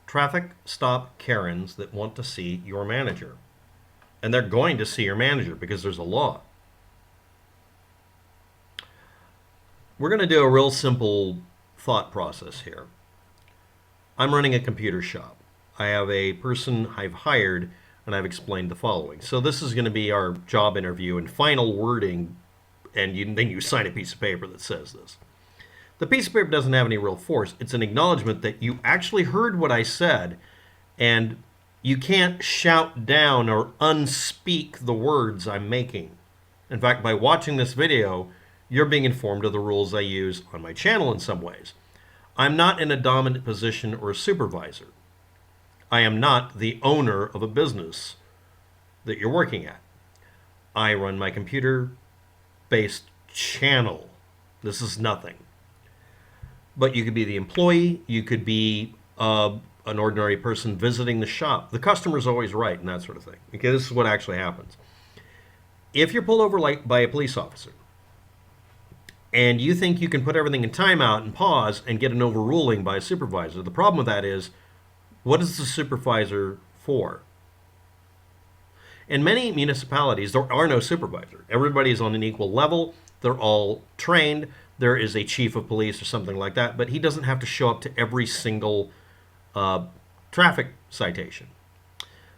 traffic stop Karens that want to see your manager. And they're going to see your manager because there's a law. We're going to do a real simple thought process here. I'm running a computer shop. I have a person I've hired, and I've explained the following. So this is going to be our job interview and final wording, and then you sign a piece of paper that says this. The piece of paper doesn't have any real force. It's an acknowledgement that you actually heard what I said, and you can't shout down or unspeak the words I'm making. In fact, by watching this video, you're being informed of the rules I use on my channel in some ways. I'm not in a dominant position or a supervisor. I am not the owner of a business that you're working at. I run my computer-based channel. This is nothing. But you could be the employee, you could be an ordinary person visiting the shop. The customer's always right and that sort of thing. Okay, this is what actually happens. If you're pulled over by a police officer, and you think you can put everything in timeout and pause and get an overruling by a supervisor, the problem with that is, what is the supervisor for? In many municipalities, there are no supervisor. Everybody is on an equal level. They're all trained. There is a chief of police or something like that, but he doesn't have to show up to every single traffic citation.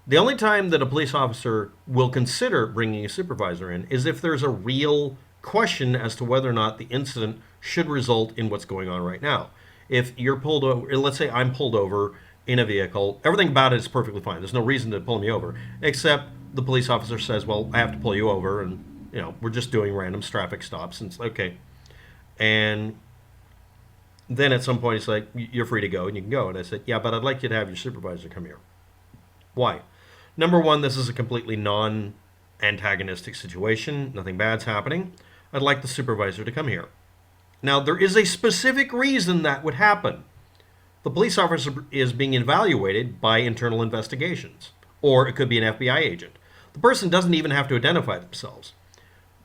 The only time that a police officer will consider bringing a supervisor in is if there's a real question as to whether or not the incident should result in what's going on right now. If you're pulled over, let's say I'm pulled over in a vehicle, everything about it is perfectly fine. There's no reason to pull me over, except the police officer says, well, I have to pull you over, and we're just doing random traffic stops. And it's okay. And then at some point it's like, you're free to go and you can go. And I said, yeah, but I'd like you to have your supervisor come here. Why? Number one, this is a completely non-antagonistic situation. Nothing bad's happening. I'd like the supervisor to come here. Now, there is a specific reason that would happen. The police officer is being evaluated by internal investigations, or it could be an FBI agent. The person doesn't even have to identify themselves.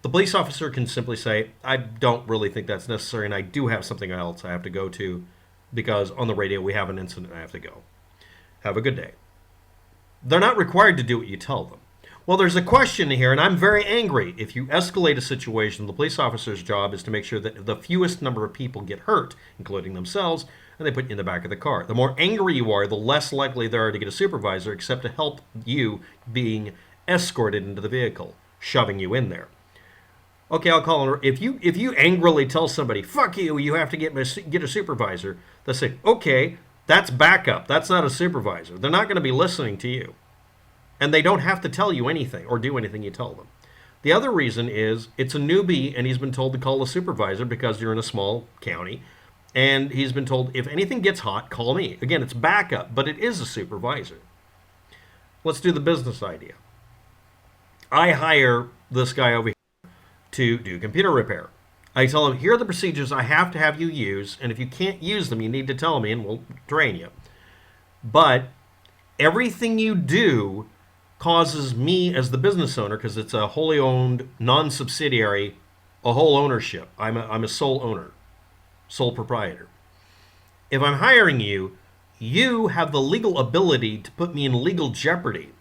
The police officer can simply say, I don't really think that's necessary, and I do have something else I have to go to because on the radio we have an incident I have to go. Have a good day. They're not required to do what you tell them. Well, there's a question here, and I'm very angry. If you escalate a situation, the police officer's job is to make sure that the fewest number of people get hurt, including themselves, and they put you in the back of the car. The more angry you are, the less likely they are to get a supervisor, except to help you being escorted into the vehicle, shoving you in there. Okay, I'll call her. If you angrily tell somebody, fuck you, you have to get a supervisor, they'll say, okay, that's backup. That's not a supervisor. They're not going to be listening to you. And they don't have to tell you anything or do anything you tell them. The other reason is it's a newbie and he's been told to call a supervisor because you're in a small county. And he's been told, if anything gets hot, call me. Again, it's backup, but it is a supervisor. Let's do the business idea. I hire this guy over here to do computer repair. I tell him, here are the procedures I have to have you use, and if you can't use them, you need to tell me and we'll train you. But everything you do causes me as the business owner, because it's a wholly owned, non-subsidiary, a whole ownership. I'm a sole owner, sole proprietor. If I'm hiring you, you have the legal ability to put me in legal jeopardy.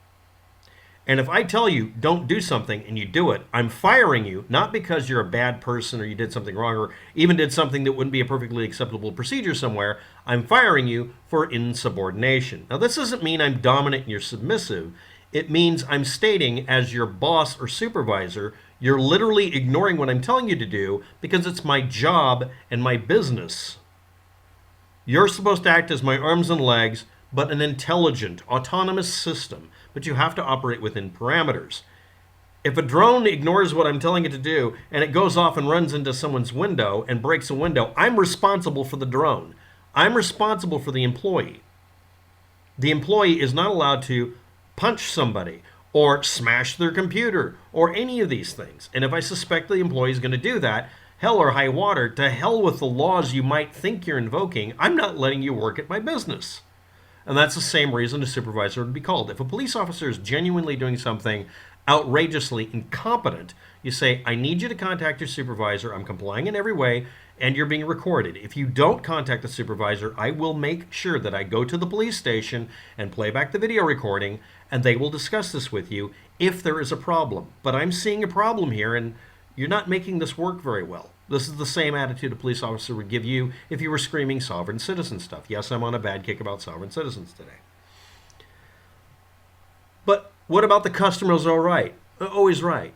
And if I tell you, don't do something, and you do it, I'm firing you, not because you're a bad person or you did something wrong or even did something that wouldn't be a perfectly acceptable procedure somewhere. I'm firing you for insubordination. Now, this doesn't mean I'm dominant and you're submissive. It means I'm stating, as your boss or supervisor, you're literally ignoring what I'm telling you to do because it's my job and my business. You're supposed to act as my arms and legs, but an intelligent, autonomous system. But you have to operate within parameters. If a drone ignores what I'm telling it to do and it goes off and runs into someone's window and breaks a window, I'm responsible for the drone. I'm responsible for the employee. The employee is not allowed to punch somebody or smash their computer or any of these things. And if I suspect the employee is going to do that, hell or high water, to hell with the laws you might think you're invoking, I'm not letting you work at my business. And that's the same reason a supervisor would be called. If a police officer is genuinely doing something outrageously incompetent, you say, I need you to contact your supervisor. I'm complying in every way. and you're being recorded. If you don't contact the supervisor, I will make sure that I go to the police station and play back the video recording, and they will discuss this with you if there is a problem. But I'm seeing a problem here, and you're not making this work very well. This is the same attitude a police officer would give you if you were screaming sovereign citizen stuff. Yes, I'm on a bad kick about sovereign citizens today. But what about the customer's all right? Always right.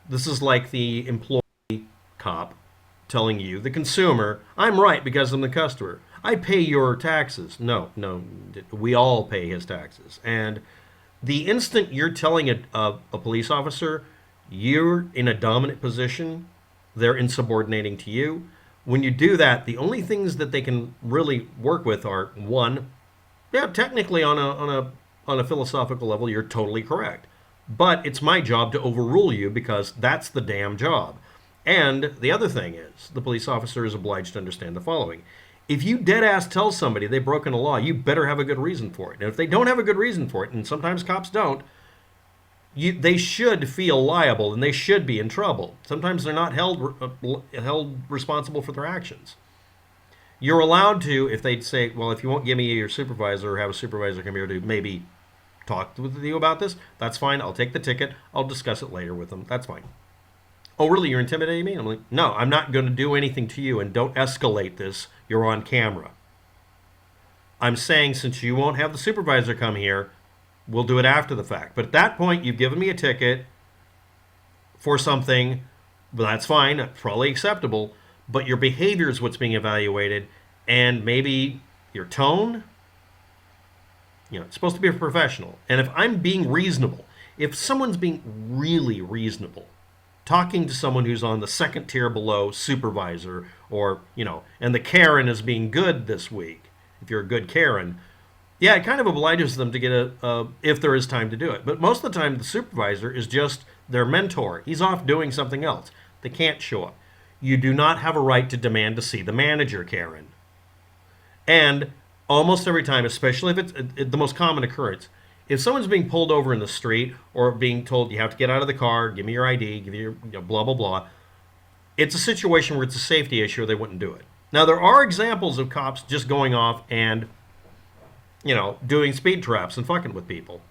This is like the employee cop telling you, the consumer, I'm right because I'm the customer. I pay your taxes. No, we all pay his taxes. And the instant you're telling a police officer you're in a dominant position, they're insubordinating to you. When you do that, the only things that they can really work with are, one, yeah, technically on a philosophical level, you're totally correct. But it's my job to overrule you because that's the damn job. And the other thing is, the police officer is obliged to understand the following. If you dead ass tell somebody they've broken a law, you better have a good reason for it. And if they don't have a good reason for it, and sometimes cops don't, they should feel liable and they should be in trouble. Sometimes they're not held responsible for their actions. You're allowed to, if they say, well, if you won't give me your supervisor or have a supervisor come here to maybe talk with you about this, that's fine. I'll take the ticket. I'll discuss it later with them. That's fine. Oh, really? You're intimidating me? I'm like, no, I'm not going to do anything to you, and don't escalate this. You're on camera. I'm saying since you won't have the supervisor come here, we'll do it after the fact. But at that point, you've given me a ticket for something, but that's fine, probably acceptable, but your behavior is what's being evaluated, and maybe your tone. It's supposed to be a professional. And if I'm being reasonable, if someone's being really reasonable, talking to someone who's on the second tier below supervisor, or, and the Karen is being good this week, if you're a good Karen, yeah, it kind of obliges them to get if there is time to do it. But most of the time, the supervisor is just their mentor. He's off doing something else. They can't show up. You do not have a right to demand to see the manager, Karen. And almost every time, especially if it's the most common occurrence, if someone's being pulled over in the street or being told you have to get out of the car, give me your ID, give me your blah, blah, blah, it's a situation where it's a safety issue or they wouldn't do it. Now, there are examples of cops just going off and doing speed traps and fucking with people.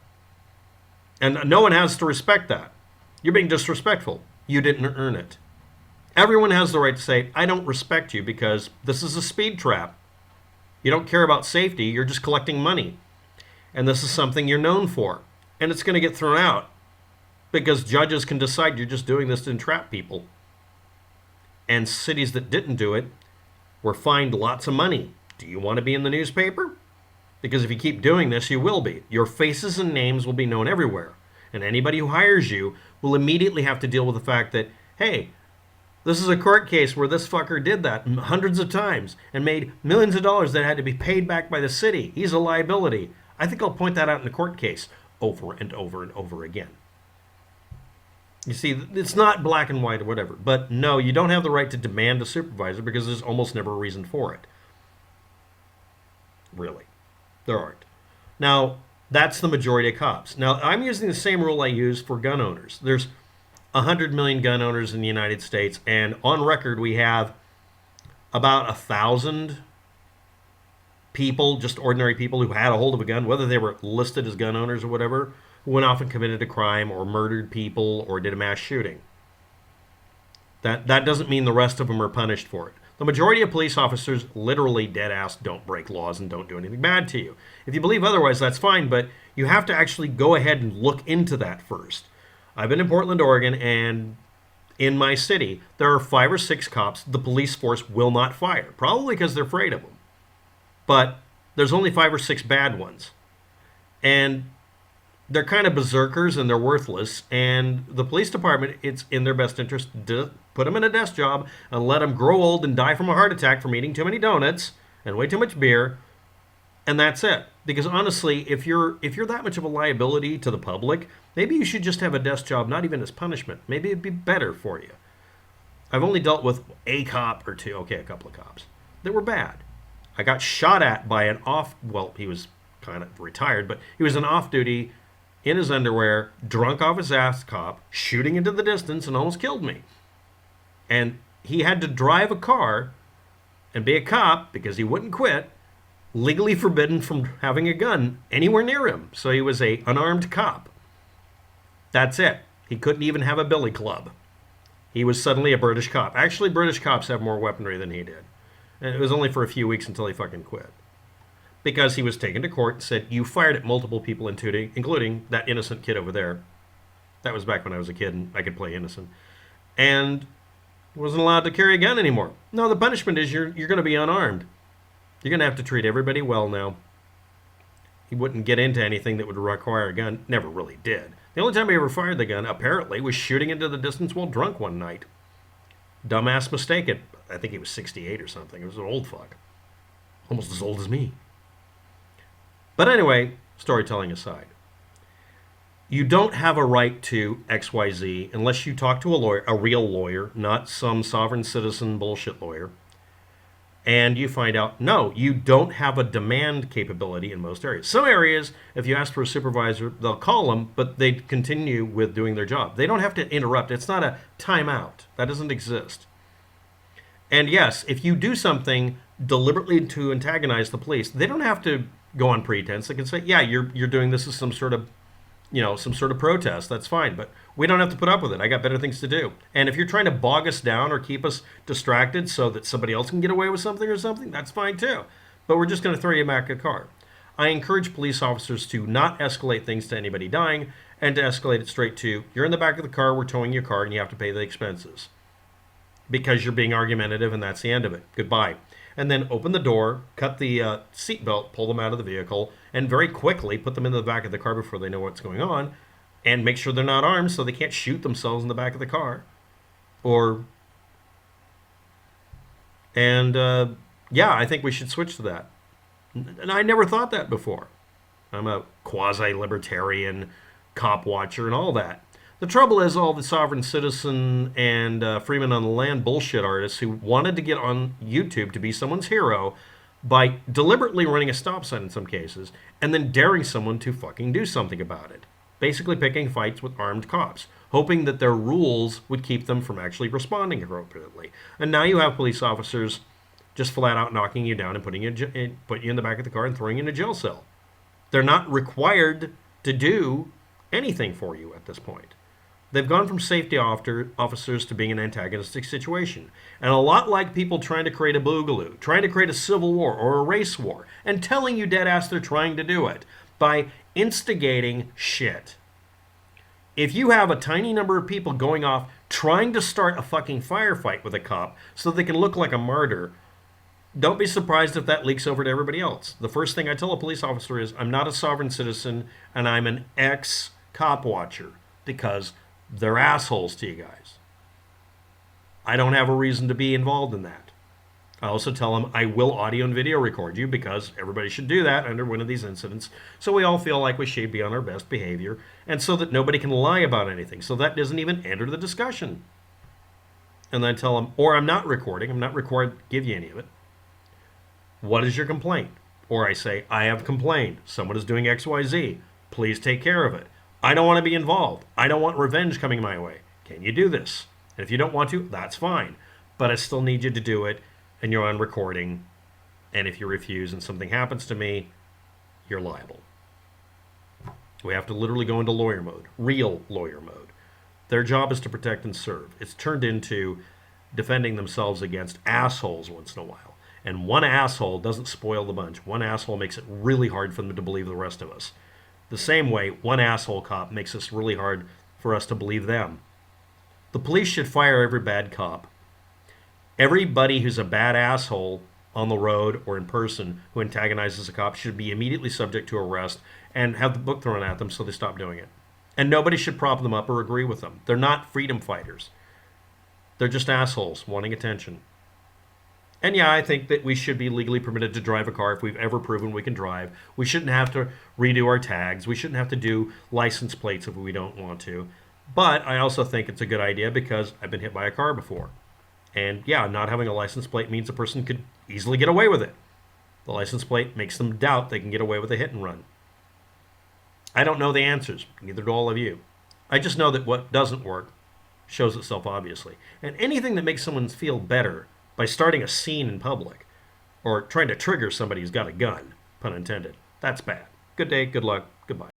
And no one has to respect that. You're being disrespectful. You didn't earn it. Everyone has the right to say, I don't respect you because this is a speed trap. You don't care about safety. You're just collecting money. And this is something you're known for. And it's going to get thrown out because judges can decide you're just doing this to entrap people. And cities that didn't do it were fined lots of money. Do you want to be in the newspaper? Because if you keep doing this, you will be. Your faces and names will be known everywhere. And anybody who hires you will immediately have to deal with the fact that, hey, this is a court case where this fucker did that hundreds of times and made millions of dollars that had to be paid back by the city. He's a liability. I think I'll point that out in the court case over and over and over again. You see, it's not black and white or whatever. But no, you don't have the right to demand a supervisor because there's almost never a reason for it. Really. There aren't. Now, that's the majority of cops. Now, I'm using the same rule I use for gun owners. There's 100 million gun owners in the United States, and on record we have about 1,000 people, just ordinary people who had a hold of a gun, whether they were listed as gun owners or whatever, who went off and committed a crime or murdered people or did a mass shooting. That doesn't mean the rest of them are punished for it. The majority of police officers literally dead ass don't break laws and don't do anything bad to you. If you believe otherwise, that's fine, but you have to actually go ahead and look into that first. I've been in Portland, Oregon, and in my city, there are 5 or 6 cops the police force will not fire, probably because they're afraid of them. But there's only 5 or 6 bad ones. And they're kind of berserkers and they're worthless, and the police department, it's in their best interest to put them in a desk job and let them grow old and die from a heart attack from eating too many donuts and way too much beer, and that's it. Because honestly, if you're that much of a liability to the public, maybe you should just have a desk job, not even as punishment. Maybe it'd be better for you. I've only dealt with a cop or two, okay, a couple of cops, that were bad. I got shot at by he was kind of retired, but he was an off-duty, in his underwear, drunk off his ass cop, shooting into the distance and almost killed me. And he had to drive a car and be a cop because he wouldn't quit, legally forbidden from having a gun anywhere near him. So he was an unarmed cop. That's it. He couldn't even have a billy club. He was suddenly a British cop. Actually, British cops have more weaponry than he did. And it was only for a few weeks until he fucking quit. Because he was taken to court and said, you fired at multiple people, including that innocent kid over there. That was back when I was a kid and I could play innocent. And wasn't allowed to carry a gun anymore. No, the punishment is you're going to be unarmed. You're going to have to treat everybody well now. He wouldn't get into anything that would require a gun. Never really did. The only time he ever fired the gun, apparently, was shooting into the distance while drunk one night. Dumbass mistake. I think he was 68 or something. He was an old fuck. Almost as old as me. But anyway, storytelling aside. You don't have a right to XYZ unless you talk to a lawyer, a real lawyer, not some sovereign citizen bullshit lawyer. And you find out, no, you don't have a demand capability in most areas. Some areas, if you ask for a supervisor, they'll call them, but they continue with doing their job. They don't have to interrupt. It's not a timeout. That doesn't exist. And yes, if you do something deliberately to antagonize the police, they don't have to go on pretense. They can say, yeah, you're doing this as some sort of protest. That's fine, but we don't have to put up with it. I got better things to do. And if you're trying to bog us down or keep us distracted so that somebody else can get away with something or something, that's fine too. But we're just going to throw you back a car. I encourage police officers to not escalate things to anybody dying and to escalate it straight to, you're in the back of the car, we're towing your car, and you have to pay the expenses. Because you're being argumentative, and that's the end of it. Goodbye. And then open the door, cut the seatbelt, pull them out of the vehicle, and very quickly put them in the back of the car before they know what's going on, and make sure they're not armed so they can't shoot themselves in the back of the car. Yeah, I think we should switch to that. And I never thought that before. I'm a quasi-libertarian cop watcher and all that. The trouble is all the sovereign citizen and Freeman on the Land bullshit artists who wanted to get on YouTube to be someone's hero by deliberately running a stop sign in some cases and then daring someone to fucking do something about it. Basically picking fights with armed cops, hoping that their rules would keep them from actually responding appropriately. And now you have police officers just flat out knocking you down and putting you in the back of the car and throwing you in a jail cell. They're not required to do anything for you at this point. They've gone from safety officers to being an antagonistic situation. And a lot like people trying to create a boogaloo, trying to create a civil war or a race war, and telling you dead ass they're trying to do it by instigating shit. If you have a tiny number of people going off trying to start a fucking firefight with a cop so they can look like a martyr, don't be surprised if that leaks over to everybody else. The first thing I tell a police officer is, I'm not a sovereign citizen and I'm an ex-cop watcher, because they're assholes to you guys. I don't have a reason to be involved in that. I also tell them I will audio and video record you because everybody should do that under one of these incidents so we all feel like we should be on our best behavior and so that nobody can lie about anything. So that doesn't even enter the discussion. And then I tell them, or I'm not recording. I'm not required to give you any of it. What is your complaint? Or I say, I have complained. Someone is doing XYZ. Please take care of it. I don't want to be involved. I don't want revenge coming my way. Can you do this? And if you don't want to, that's fine. But I still need you to do it, and you're on recording. And if you refuse and something happens to me, you're liable. We have to literally go into lawyer mode, real lawyer mode. Their job is to protect and serve. It's turned into defending themselves against assholes once in a while. And one asshole doesn't spoil the bunch. One asshole makes it really hard for them to believe the rest of us. The same way, one asshole cop makes it really hard for us to believe them. The police should fire every bad cop. Everybody who's a bad asshole on the road or in person who antagonizes a cop should be immediately subject to arrest and have the book thrown at them so they stop doing it. And nobody should prop them up or agree with them. They're not freedom fighters. They're just assholes wanting attention. And yeah, I think that we should be legally permitted to drive a car if we've ever proven we can drive. We shouldn't have to redo our tags. We shouldn't have to do license plates if we don't want to. But I also think it's a good idea because I've been hit by a car before. And yeah, not having a license plate means a person could easily get away with it. The license plate makes them doubt they can get away with a hit and run. I don't know the answers, neither do all of you. I just know that what doesn't work shows itself obviously. And anything that makes someone feel better by starting a scene in public, or trying to trigger somebody who's got a gun, pun intended. That's bad. Good day, good luck, goodbye.